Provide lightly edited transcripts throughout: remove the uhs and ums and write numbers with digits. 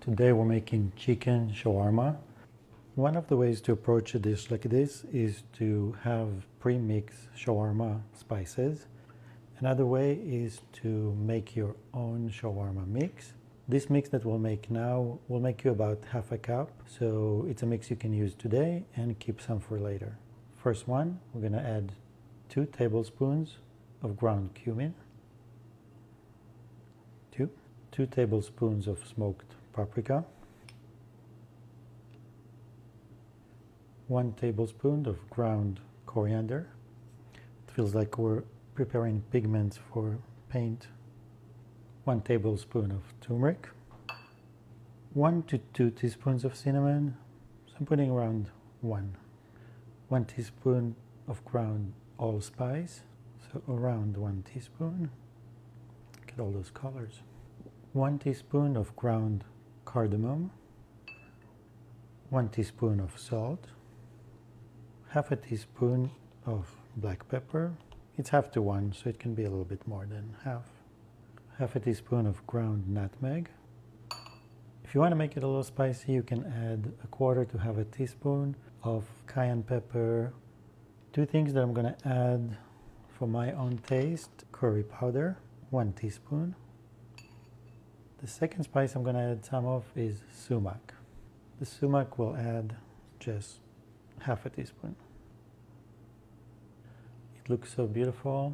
Today we're making chicken shawarma. One of the ways to approach a dish like this is to have pre-mixed shawarma spices. Another way is to make your own shawarma mix. This mix that we'll make now will make you about half a cup. So it's a mix you can use today and keep some for later. First one, we're gonna add 2 tablespoons of ground cumin, 2 tablespoons of smoked paprika, 1 tablespoon of ground coriander. It feels like we're preparing pigments for paint. 1 tablespoon of turmeric, 1 to 2 teaspoons of cinnamon. So I'm putting around 1 teaspoon of ground allspice, so around 1 teaspoon. Look at all those colors. 1 teaspoon of ground cardamom, 1 teaspoon of salt, half a teaspoon of black pepper. It's half to 1, so it can be a little bit more than half a teaspoon of ground nutmeg. If you want to make it a little spicy, you can add 1/4 to half a teaspoon of cayenne pepper. 2 things that I'm going to add for my own taste: curry powder, 1 teaspoon. The second spice I'm going to add some of is sumac. The sumac will add just half a teaspoon. It looks so beautiful.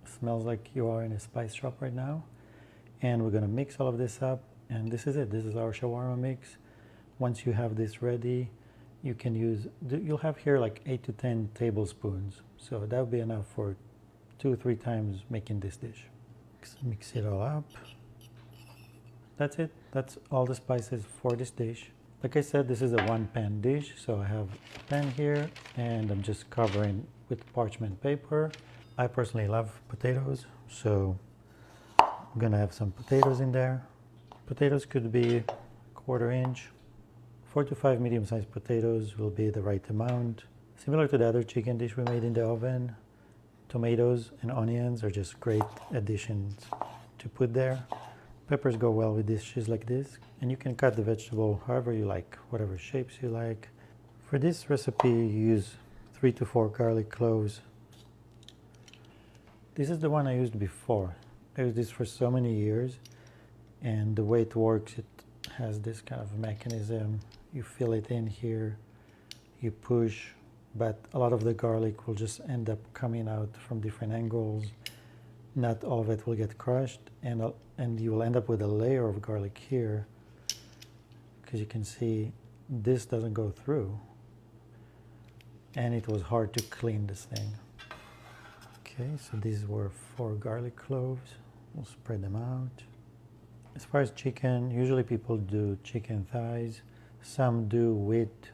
It smells like you are in a spice shop right now. And we're going to mix all of this up, and this is it. This is our shawarma mix. Once you have this ready, you can use, you'll have here like 8 to 10 tablespoons. So that would be enough for 2 or 3 times making this dish. Mix it all up. That's it. That's all the spices for this dish. Like I said, this is a 1-pan dish, so I have a pan here and I'm just covering with parchment paper. I personally love potatoes, so I'm gonna have some potatoes in there. Potatoes could be 1/4 inch. 4 to 5 medium-sized potatoes will be the right amount. Similar to the other chicken dish we made in the oven, tomatoes and onions are just great additions to put there. Peppers go well with dishes like this, and you can cut the vegetable however you like, whatever shapes you like. For this recipe, you use 3 to 4 garlic cloves. This is the one I used before. I used this for so many years, and the way it works, it has this kind of mechanism. You fill it in here, you push, but a lot of the garlic will just end up coming out from different angles. Not all of it will get crushed, and you will end up with a layer of garlic here, because you can see this doesn't go through, and it was hard to clean this thing. Okay, so these were 4 garlic cloves. We'll spread them out. As far as chicken, usually people do chicken thighs. Some do with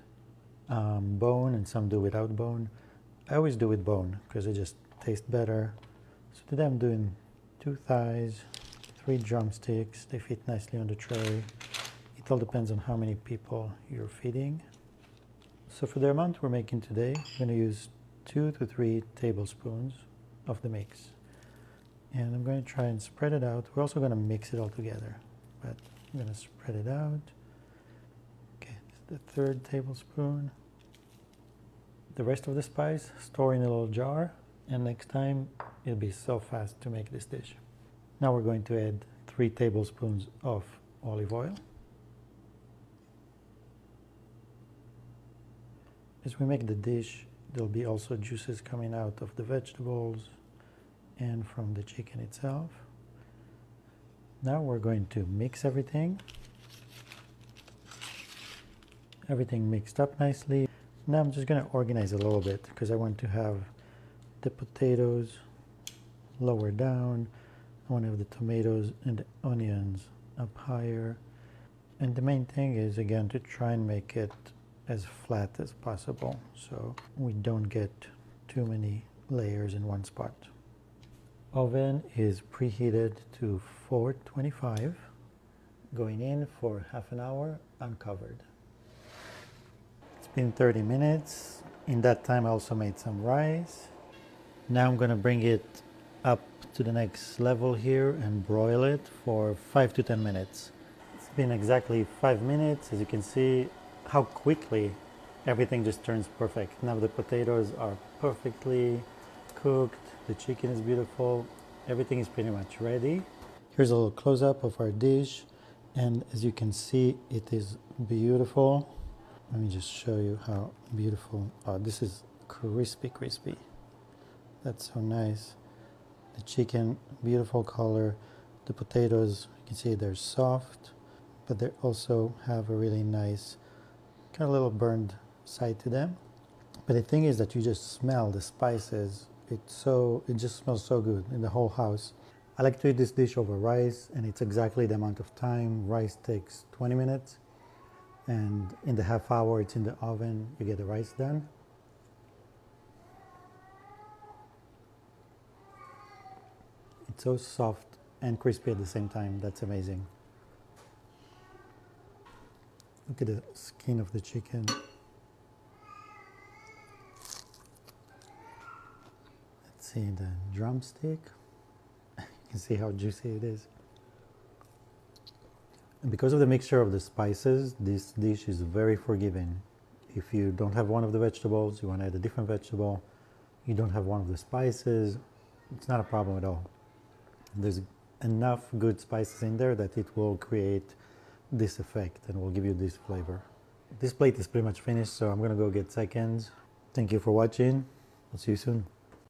bone and some do without bone. I always do with bone because it just tastes better. So today I'm doing 2 thighs, 3 drumsticks. They fit nicely on the tray. It all depends on how many people you're feeding. So for the amount we're making today, I'm going to use 2 to 3 tablespoons of the mix. And I'm going to try and spread it out. We're also going to mix it all together, but I'm going to spread it out. Okay, this is the 3rd tablespoon. The rest of the spice, store in a little jar, and next time it'll be so fast to make this dish. Now we're going to add 3 tablespoons of olive oil. As we make the dish, there'll be also juices coming out of the vegetables and from the chicken itself. Now we're going to mix everything. Everything mixed up nicely. Now I'm just going to organize a little bit because I want to have the potatoes lower down. I want to have the tomatoes and the onions up higher. And the main thing is, again, to try and make it as flat as possible so we don't get too many layers in one spot. Oven is preheated to 425, going in for half an hour uncovered. It's been 30 minutes. In that time I also made some rice. Now I'm going to bring it up to the next level here and broil it for 5 to 10 minutes. been exactly 5 minutes. As you can see how quickly everything just turns perfect. Now the potatoes are perfectly cooked, the chicken is beautiful, everything is pretty much ready. Here's a little close-up of our dish, and as you can see, it is beautiful. Let me just show you how beautiful. Oh, this is crispy. That's so nice. The chicken, beautiful color. The potatoes, you can see they're soft, but they also have a really nice kind of little burned side to them. But the thing is that you just smell the spices. It just smells so good in the whole house. I like to eat this dish over rice, and it's exactly the amount of time. Rice takes 20 minutes, and in the half hour it's in the oven, you get the rice done. It's so soft and crispy at the same time. That's amazing. Look at the skin of the chicken. Let's see the drumstick. You can see how juicy it is. And because of the mixture of the spices, this dish is very forgiving. If you don't have one of the vegetables, you want to add a different vegetable, you don't have one of the spices, it's not a problem at all. There's enough good spices in there that it will create this effect and will give you this flavor. This plate is pretty much finished, so I'm gonna go get seconds. Thank you for watching. I'll see you soon.